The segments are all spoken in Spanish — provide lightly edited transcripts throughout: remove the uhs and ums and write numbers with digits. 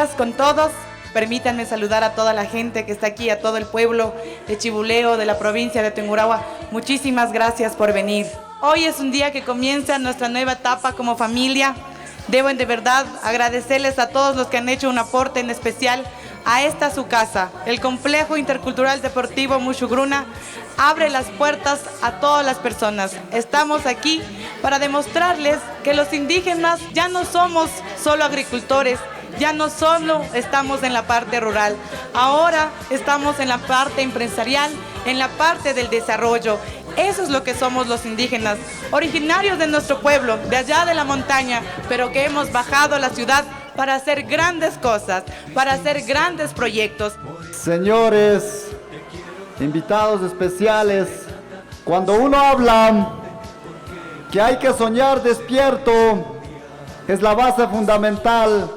días con todos. Permítanme saludar a toda la gente que está aquí, a todo el pueblo de Chibuleo, de la provincia de Tungurahua. Muchísimas gracias por venir. Hoy es un día que comienza nuestra nueva etapa como familia. Debo de verdad agradecerles a todos los que han hecho un aporte en especial a esta su casa. El Complejo Intercultural Deportivo Muxugruna abre las puertas a todas las personas. Estamos aquí para demostrarles que los indígenas ya no somos solo agricultores, ya no solo estamos en la parte rural, ahora estamos en la parte empresarial, en la parte del desarrollo. Eso es lo que somos los indígenas, originarios de nuestro pueblo, de allá de la montaña, pero que hemos bajado a la ciudad para hacer grandes cosas, para hacer grandes proyectos. Señores, invitados especiales, cuando uno habla que hay que soñar despierto, es la base fundamental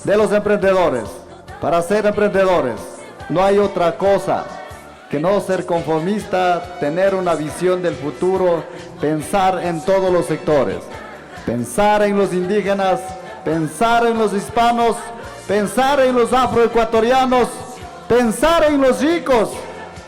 de los emprendedores. Para ser emprendedores no hay otra cosa que no ser conformista, tener una visión del futuro, pensar en todos los sectores, pensar en los indígenas, pensar en los hispanos, pensar en los afroecuatorianos, pensar en los ricos,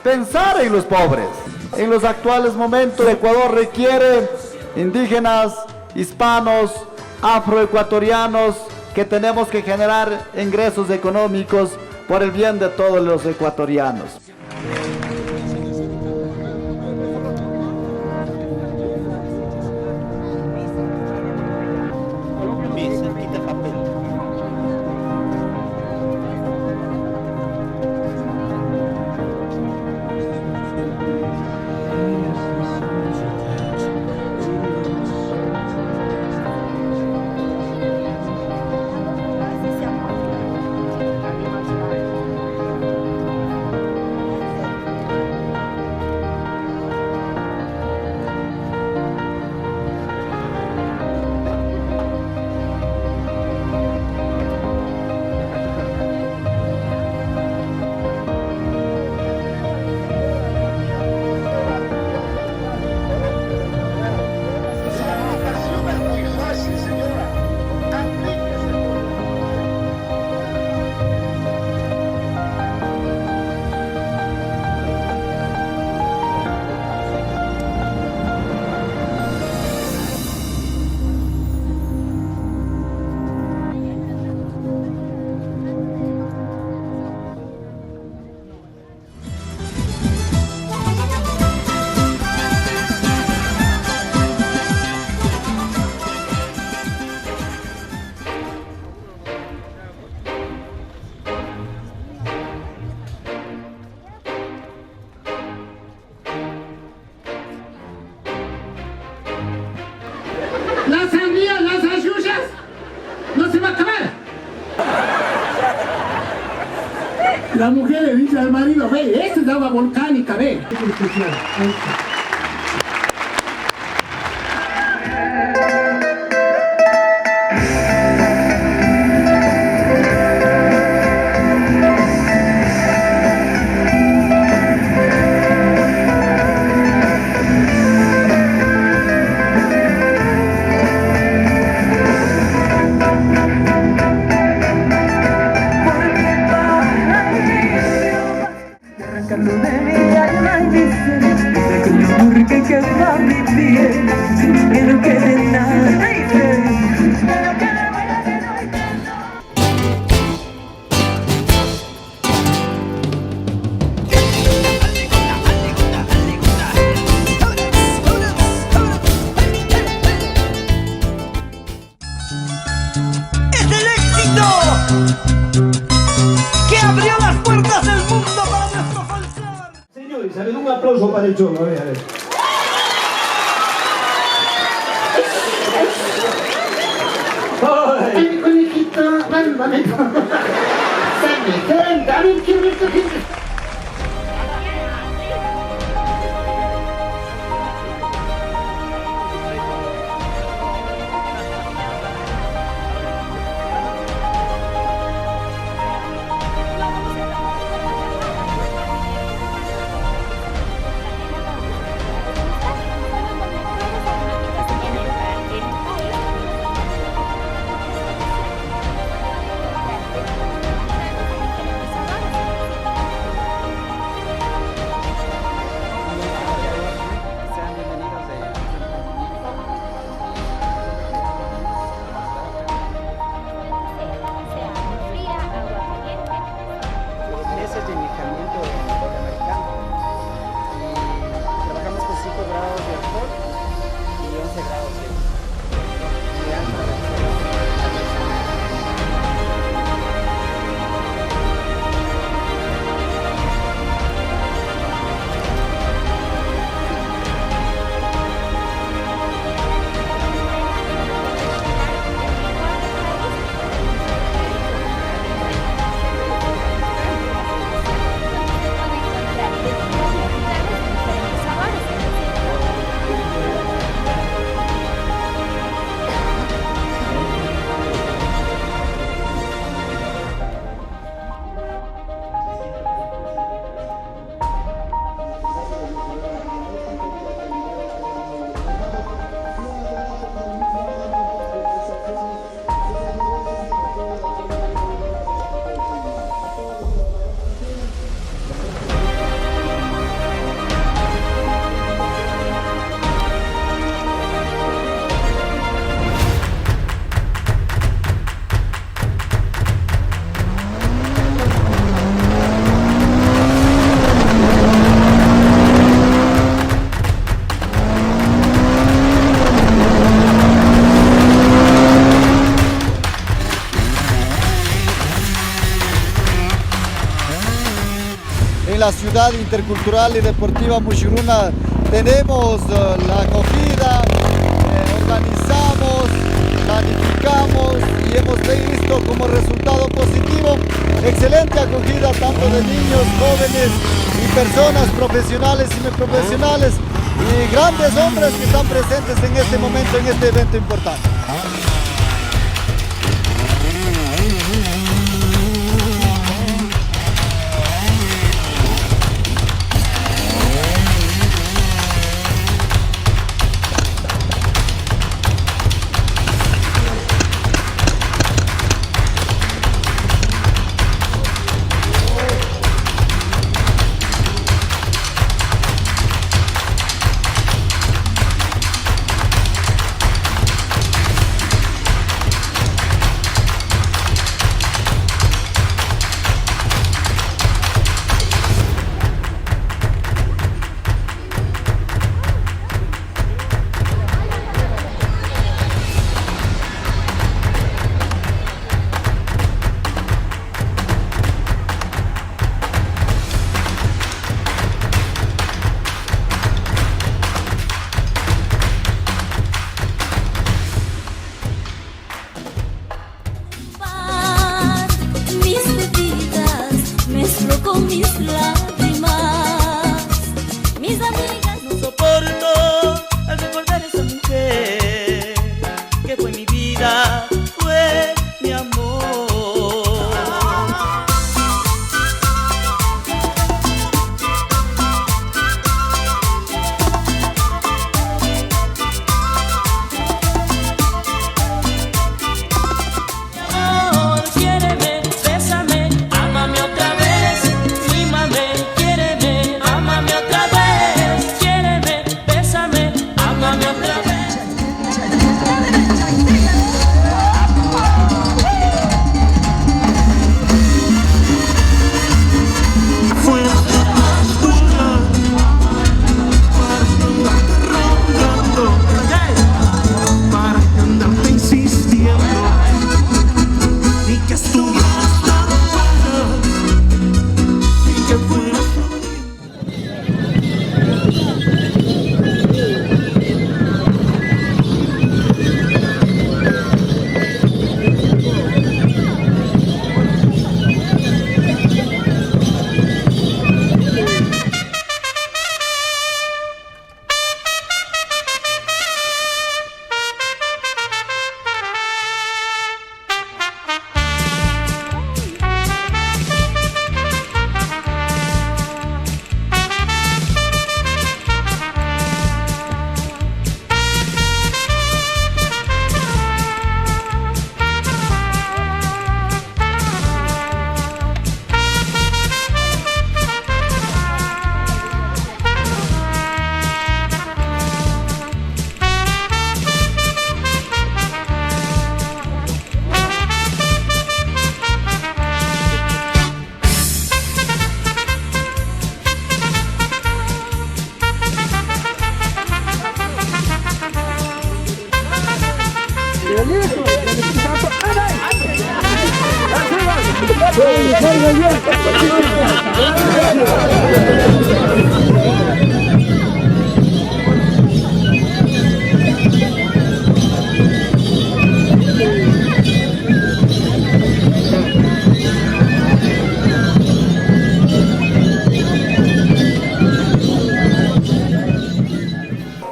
pensar en los pobres. En los actuales momentos, Ecuador requiere indígenas, hispanos, afroecuatorianos, que tenemos que generar ingresos económicos por el bien de todos los ecuatorianos. Las sandías, las ayuyas, no se va a acabar. La mujer le dice al marido, ve, esta es agua volcánica, ve. que abrió las puertas del mundo para nuestro folclore. Señores, a ver, un aplauso para el cholo, a ver, a ver. Ay, conejito, mándame. Se me queda, a ver, qué rico que es. la ciudad intercultural y deportiva Mushuruna tenemos la acogida, organizamos, planificamos y hemos visto como resultado positivo excelente acogida tanto de niños, jóvenes y personas profesionales y no profesionales y grandes hombres que están presentes en este momento, en este evento importante. Con mis lágrimas, mis amigas. No soporto al recordar esa mujer que fue mi vida, fue mi amor.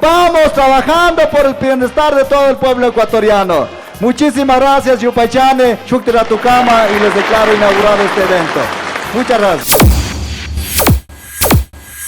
Vamos trabajando por el bienestar de todo el pueblo ecuatoriano. Muchísimas gracias, Yupaychane, Shukti Ratukama, y les declaro inaugurado este evento. Muchas gracias.